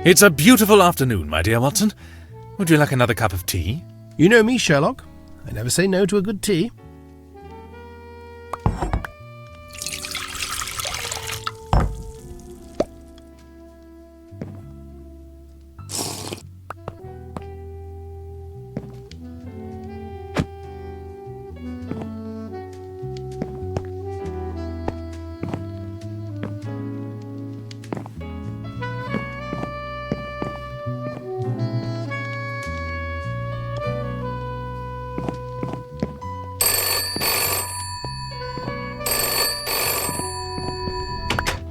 It's a beautiful afternoon, my dear Watson. Would you like another cup of tea? You know me, Sherlock. I never say no to a good tea.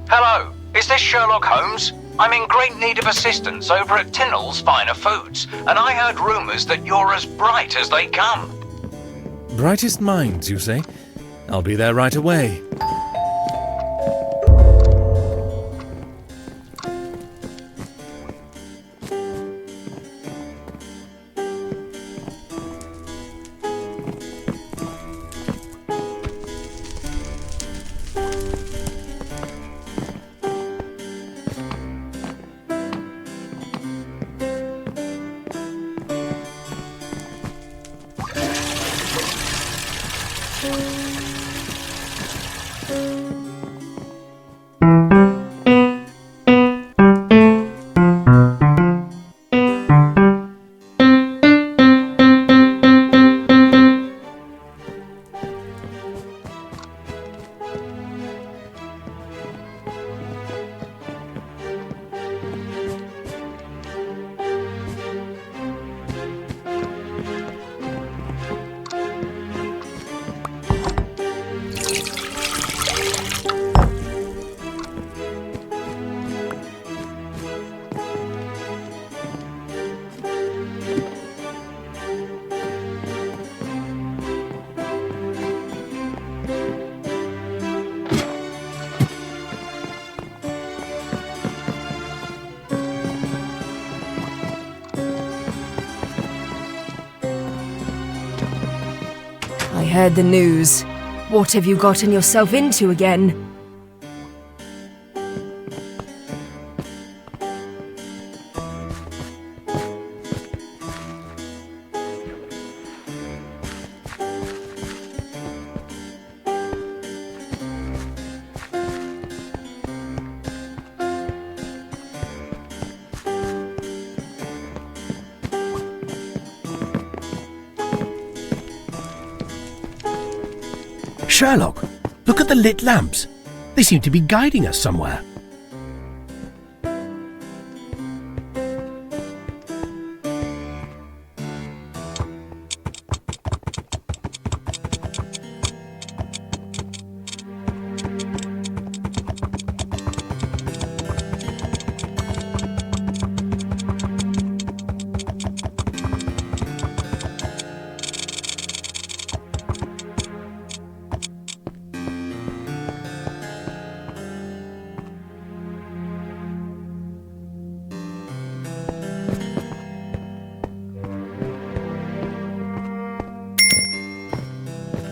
Hello, is this Sherlock Holmes? I'm in great need of assistance over at Tinnell's Finer Foods, and I heard rumours that you're as bright as they come. Brightest minds, you say? I'll be there right away. I heard the news. What have you gotten yourself into again? Sherlock, look at the lit lamps. They seem to be guiding us somewhere.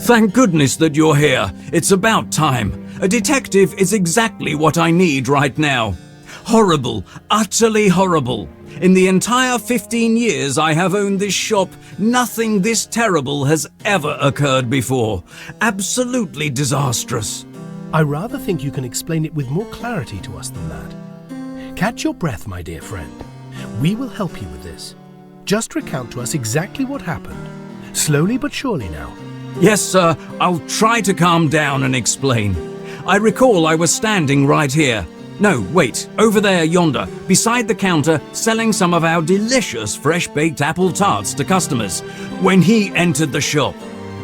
Thank goodness that you're here. It's about time. A detective is exactly what I need right now. Horrible, utterly horrible. In the entire 15 years I have owned this shop, nothing this terrible has ever occurred before. Absolutely disastrous. I rather think you can explain it with more clarity to us than that. Catch your breath, my dear friend. We will help you with this. Just recount to us exactly what happened. Slowly but surely now. Yes, sir, I'll try to calm down and explain. I recall I was standing right here. No, wait, over there yonder, beside the counter, selling some of our delicious fresh-baked apple tarts to customers, when he entered the shop.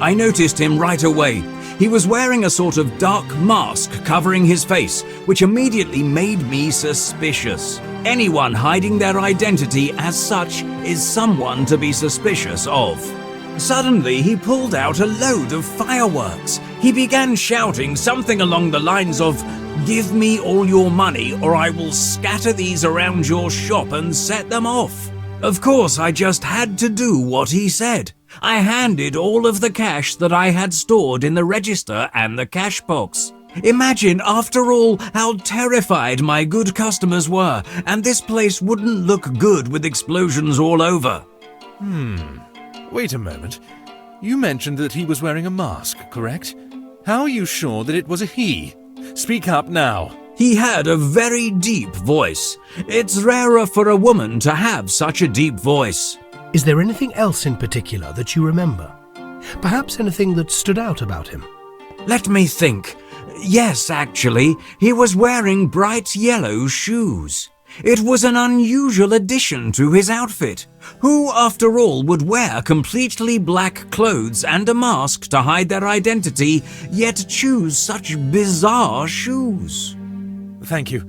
I noticed him right away. He was wearing a sort of dark mask covering his face, which immediately made me suspicious. Anyone hiding their identity as such is someone to be suspicious of. Suddenly, he pulled out a load of fireworks. He began shouting something along the lines of, "Give me all your money or I will scatter these around your shop and set them off." Of course, I just had to do what he said. I handed all of the cash that I had stored in the register and the cash box. Imagine, after all, how terrified my good customers were, and this place wouldn't look good with explosions all over. Wait a moment. You mentioned that he was wearing a mask, correct? How are you sure that it was a he? Speak up now. He had a very deep voice. It's rarer for a woman to have such a deep voice. Is there anything else in particular that you remember? Perhaps anything that stood out about him? Let me think. Yes, actually, he was wearing bright yellow shoes. It was an unusual addition to his outfit. Who, after all, would wear completely black clothes and a mask to hide their identity, yet choose such bizarre shoes? Thank you.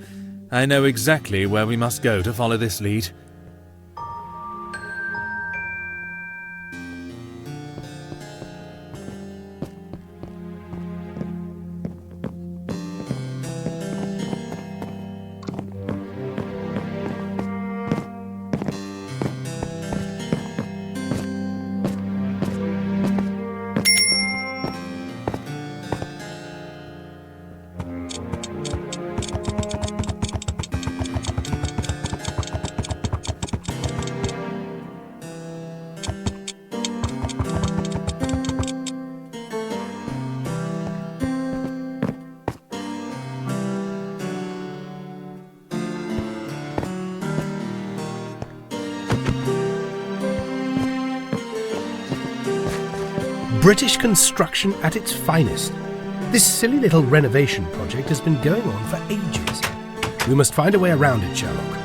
I know exactly where we must go to follow this lead. British construction at its finest. This silly little renovation project has been going on for ages. We must find a way around it, Sherlock.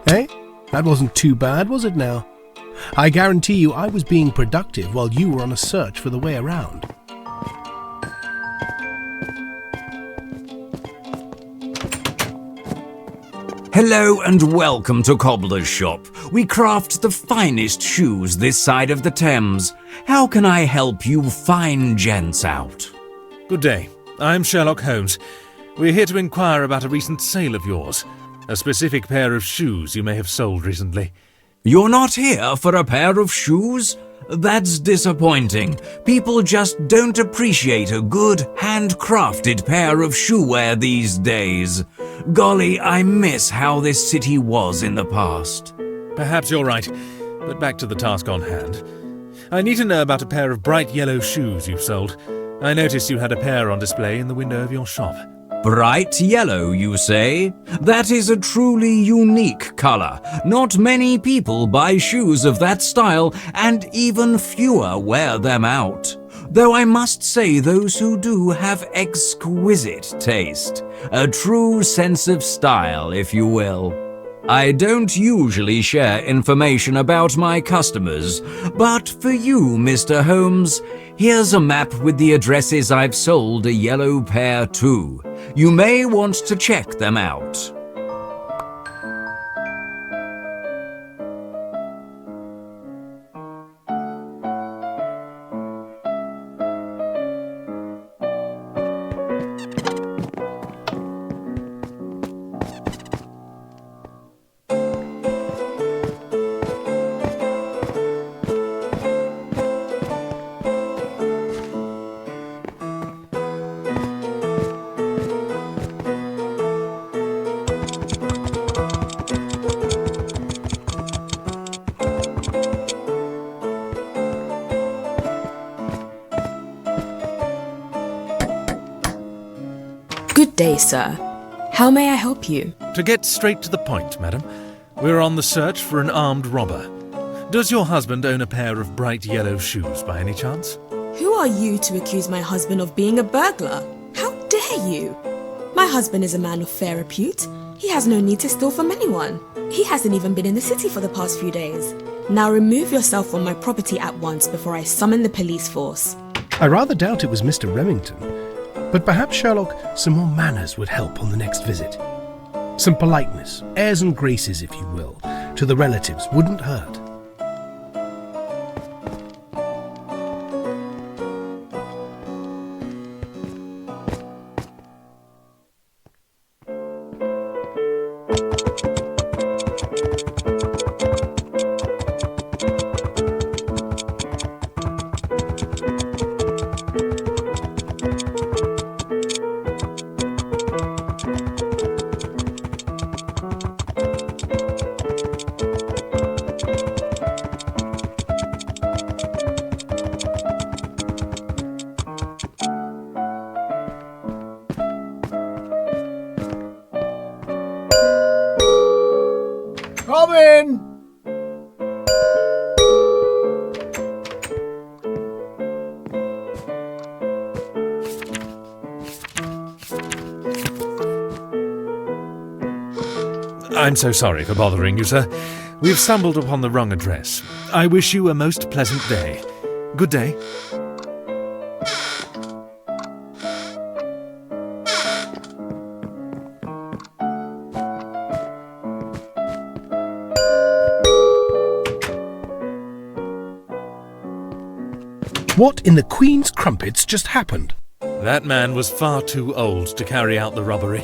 Hey, that wasn't too bad, was it now? I guarantee you I was being productive while you were on a search for the way around. Hello and welcome to Cobbler's Shop. We craft the finest shoes this side of the Thames. How can I help you fine gents out? Good day. I'm Sherlock Holmes. We're here to inquire about a recent sale of yours. A specific pair of shoes you may have sold recently. You're not here for a pair of shoes? That's disappointing. People just don't appreciate a good, handcrafted pair of shoewear these days. Golly, I miss how this city was in the past. Perhaps you're right, but back to the task on hand. I need to know about a pair of bright yellow shoes you've sold. I noticed you had a pair on display in the window of your shop. Bright yellow, you say? That is a truly unique color. Not many people buy shoes of that style, and even fewer wear them out. Though I must say those who do have exquisite taste. A true sense of style, if you will. I don't usually share information about my customers, but for you, Mr. Holmes, here's a map with the addresses I've sold a yellow pair to. You may want to check them out. Good day, sir. How may I help you? To get straight to the point, madam, we're on the search for an armed robber. Does your husband own a pair of bright yellow shoes by any chance? Who are you to accuse my husband of being a burglar? How dare you? My husband is a man of fair repute. He has no need to steal from anyone. He hasn't even been in the city for the past few days. Now remove yourself from my property at once before I summon the police force. I rather doubt it was Mr. Remington, but perhaps, Sherlock, some more manners would help on the next visit. Some politeness, airs and graces, if you will, to the relatives wouldn't hurt. Come in! I'm so sorry for bothering you, sir. We've stumbled upon the wrong address. I wish you a most pleasant day. Good day. What in the Queen's crumpets just happened? That man was far too old to carry out the robbery.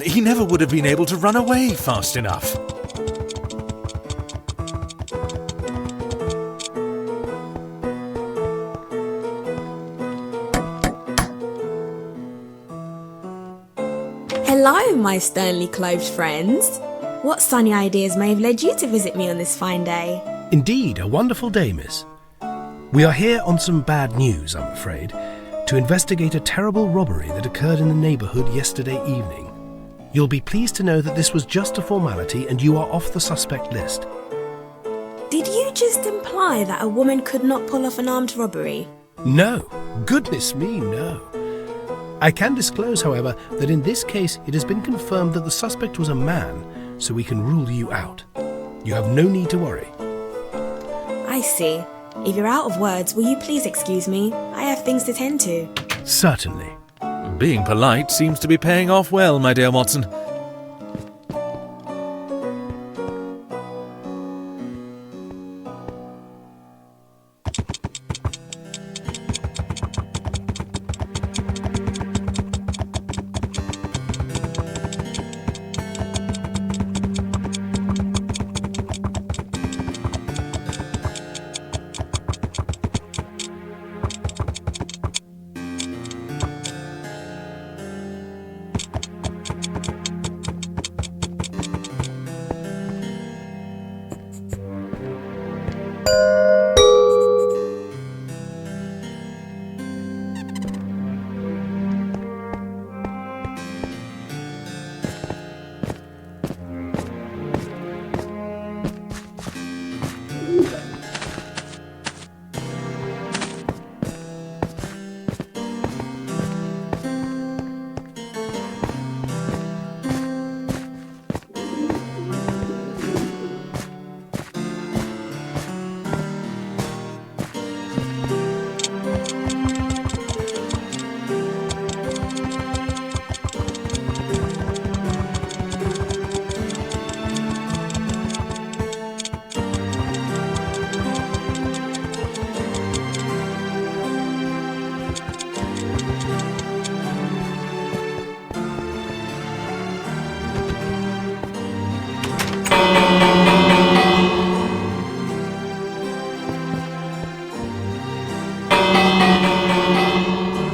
He never would have been able to run away fast enough. Hello, my sternly clothed friends. What sunny ideas may have led you to visit me on this fine day? Indeed, a wonderful day, miss. We are here on some bad news, I'm afraid, to investigate a terrible robbery that occurred in the neighbourhood yesterday evening. You'll be pleased to know that this was just a formality and you are off the suspect list. Did you just imply that a woman could not pull off an armed robbery? No, goodness me, no. I can disclose, however, that in this case it has been confirmed that the suspect was a man, so we can rule you out. You have no need to worry. I see. If you're out of words, will you please excuse me? I have things to tend to. Certainly. Being polite seems to be paying off well, my dear Watson.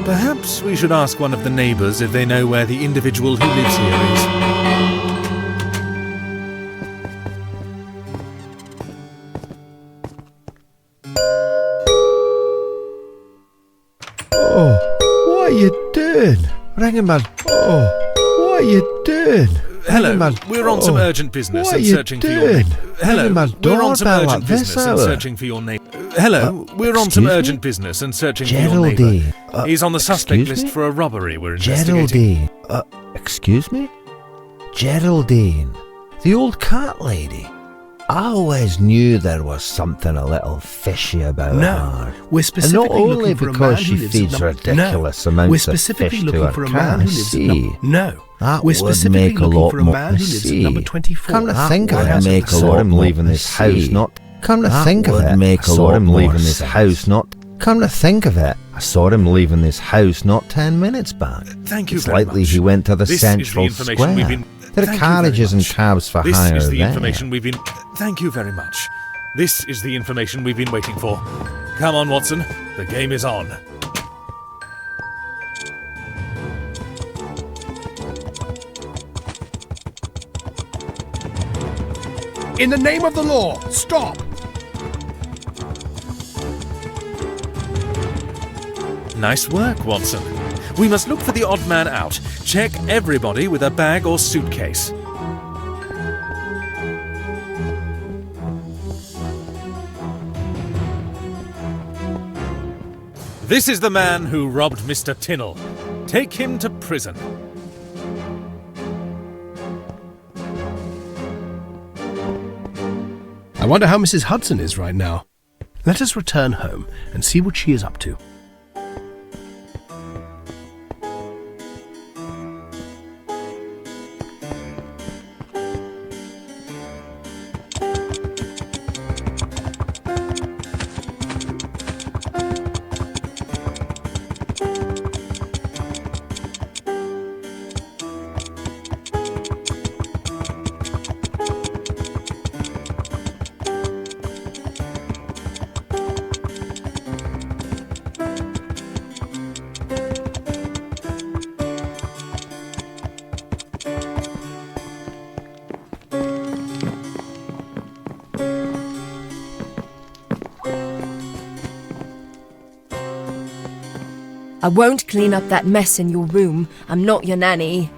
Perhaps we should ask one of the neighbours if they know where the individual who lives here is. Oh, what are you doing? Ring man. Oh, what are you doing? Hello, man. we're on some urgent business what and are you searching for your doing? neighbour. Hello, Ring man, we're on some doorbell urgent at this business and hour. searching for your neighbour. Hello, we're on some excuse me? urgent business and searching for your neighbour. Geraldine. He's on the suspect excuse list me? for a robbery we're investigating. Geraldine. Excuse me? Geraldine, the old cat lady. I always knew there was something a little fishy about her. We're And specifically not only looking for a man because who she lives feeds at number... ridiculous No, we're amounts of specifically fish to looking her for a man who cat. lives at See, No, that we're would specifically make a looking lot for a more. man who lives at number 24. Come to think of Right it, outside make the a door. lot him leaving this house. Not. Come to think of it, make a lot him leaving this house. Not. Come to think of it, I saw him leaving this house not 10 minutes back. Thank you It's very likely much. he went to the This is central the information square. we've been... There are Thank you very carriages and much. cabs for This hire is the there. information we've been... Thank you very much. This is the information we've been waiting for. Come on, Watson. The game is on. In the name of the law, stop! Nice work, Watson. We must look for the odd man out. Check everybody with a bag or suitcase. This is the man who robbed Mr. Tinnell. Take him to prison. I wonder how Mrs. Hudson is right now. Let us return home and see what she is up to. I won't clean up that mess in your room. I'm not your nanny.